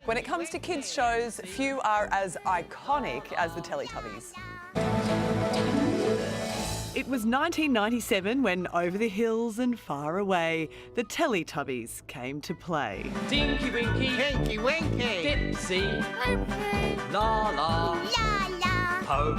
When it comes to kids' shows, few are as iconic as the Teletubbies. It was 1997 when over the hills and far away, the Teletubbies came to play. Tinky Winky, Tinky Winky, Dipsy, La La, La La, Po.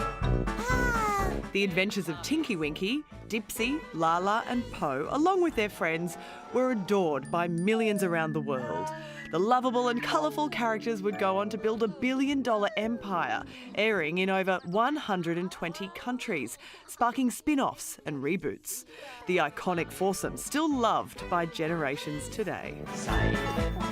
The adventures of Tinky Winky, Dipsy, Lala and Po, along with their friends, were adored by millions around the world. The lovable and colourful characters would go on to build a billion-dollar empire, airing in over 120 countries, sparking spin-offs and reboots. The iconic foursome still loved by generations today. Say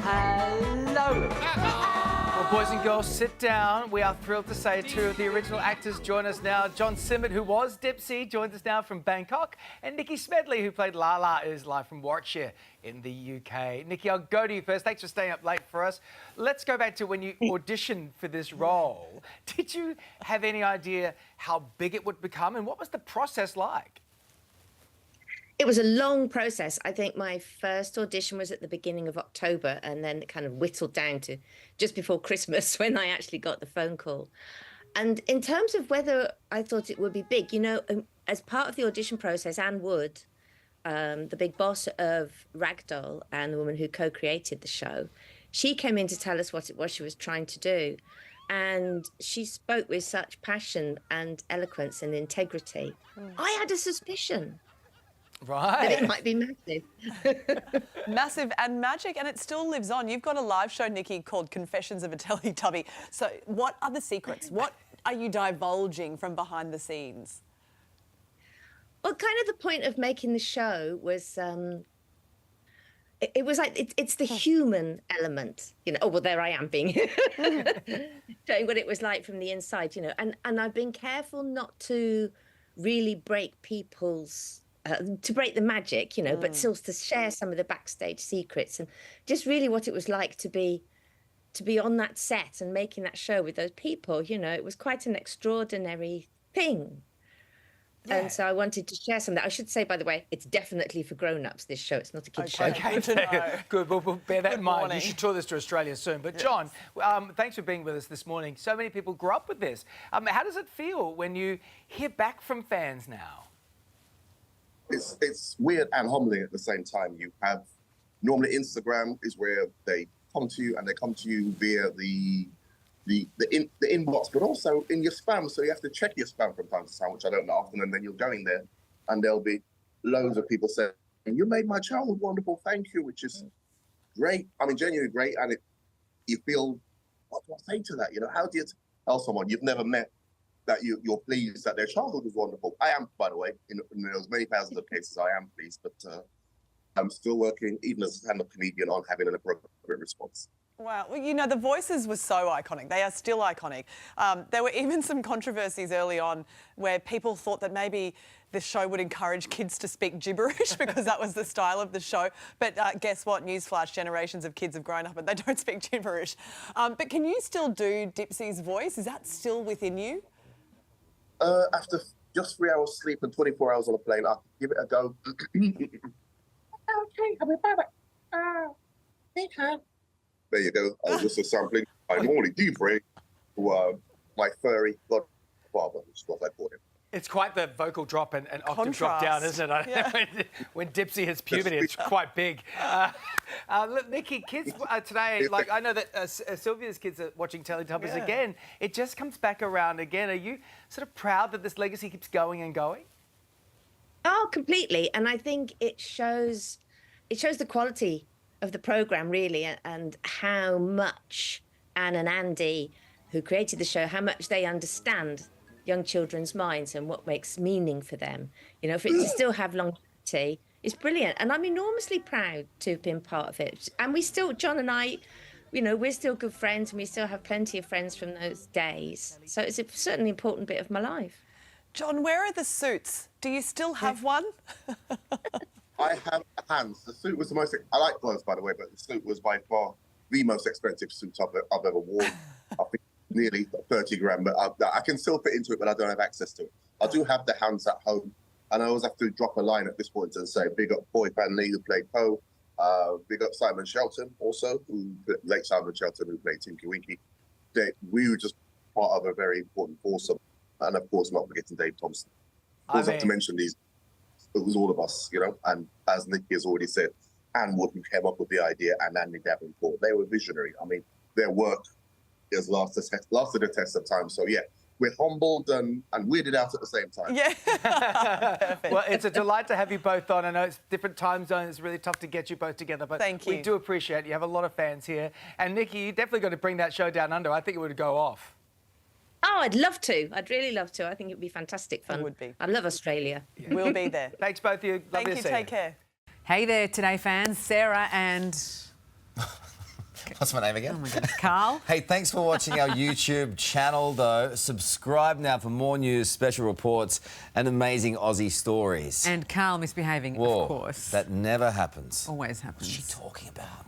hello. Well, boys and girls, sit down. We are thrilled to say two of the original actors join us now. John Simmett, who was Dipsy, joins us now from Bangkok, and Nikki Smedley, who played Lala, is live from Warwickshire in the UK. Nikki, I'll go to you first. Thanks for staying up late for us. Let's go back to when you auditioned for this role. Did you have any idea how big it would become, and what was the process like? It was a long process. I think my first audition was at the beginning of October, and then it kind of whittled down to just before Christmas when I actually got the phone call. And in terms of whether I thought it would be big, you know, as part of the audition process, Anne Wood, the big boss of Ragdoll and the woman who co-created the show, she came in to tell us what it was she was trying to do. And she spoke with such passion and eloquence and integrity. I had a suspicion. Right. That it might be massive. Massive and magic, and it still lives on. You've got a live show, Nikki, called Confessions of a Teletubby. So what are the secrets? What are you divulging from behind the scenes? Well, kind of the point of making the show was, it was like, it's the human element, you know. Oh, well, there I am being, showing what it was like from the inside, you know. And I've been careful not to really break people's, to break the magic, you know, but still to share some of the backstage secrets and just really what it was like to be on that set and making that show with those people. You know, it was quite an extraordinary thing. Yeah. And so I wanted to share some of that. I should say, by the way, it's definitely for grown-ups, this show. It's not a kid's show. Okay, good. We'll bear that in mind. You should tour this to Australia soon. But, John, thanks for being with us this morning. So many people grew up with this. How does it feel when you hear back from fans now? It's weird and humbling at the same time. You have, normally Instagram is where they come to you, and they come to you via the inbox, but also in your spam. So you have to check your spam from time to time, which I don't know often. And then you're going there, and there'll be loads of people saying, "You made my childhood wonderful, thank you," which is great. I mean, genuinely great. And you feel, what do I say to that? You know, how do you tell someone you've never met that you're pleased that their childhood was wonderful? I am, by the way, in those many thousands of cases, I am pleased, but I'm still working, even as a stand-up comedian, on having an appropriate response. Wow. Well, you know, the voices were so iconic. They are still iconic. There were even some controversies early on where people thought that maybe the show would encourage kids to speak gibberish because that was the style of the show. But guess what? Newsflash, generations of kids have grown up and they don't speak gibberish. But can you still do Dipsy's voice? Is that still within you? After just 3 hours sleep and 24 hours on a plane, I'll give it a go. Okay, I'll be back. Okay. There you go. I was just a sampling. I normally do bring to my furry godfather, which is what I call him. It's quite the vocal drop and octave drop down, isn't it? Yeah. when Dipsy hits puberty, it's quite big. Look, Nikki, kids today, like I know that Sylvia's kids are watching Teletubbies again. It just comes back around again. Are you sort of proud that this legacy keeps going and going? Oh, completely. And I think it shows the quality of the programme, really, and how much Anne and Andy, who created the show, how much they understand young children's minds and what makes meaning for them. You know, for it to still have longevity is brilliant. And I'm enormously proud to have been part of it. And we still, John and I, you know, we're still good friends, and we still have plenty of friends from those days. So it's a certainly important bit of my life. John, where are the suits? Do you still have one? I have hands. The suit was the most... I like clothes, by the way, but the suit was by far the most expensive suit I've ever worn. I think nearly 30 grand, but I can still fit into it, but I don't have access to it. I do have the hands at home, and I always have to drop a line at this point and say, big up boy fan Lee, who played Poe, Big up Simon Shelton also, late Simon Shelton, who played Tinky Winky. We were just part of a very important foursome. And of course, not forgetting Dave Thompson. Also, not to mention these, it was all of us, you know, and as Nicky has already said, Anne Wood, who came up with the idea, and Andy Davenport, they were visionary. I mean, their work has lasted the test of time. So, yeah, we're humbled and weirded out at the same time. Yeah. Well, it's a delight to have you both on. I know it's different time zones. It's really tough to get you both together, but Thank we you. do appreciate it. You have a lot of fans here. And, Nikki, you definitely got to bring that show down under. I think it would go off. Oh, I'd love to. I'd really love to. I think it would be fantastic fun. It would be. I love Australia. We'll be there. Thanks, both of you. Thank Lovely you. to see Take care. Hey there, Today fans. Sarah and What's my name again? oh my goodness, Carl. Hey, thanks for watching our YouTube channel, though. Subscribe now for more news, special reports, and amazing Aussie stories. And Carl misbehaving, Whoa, of course. that never happens. Always happens. What's she talking about?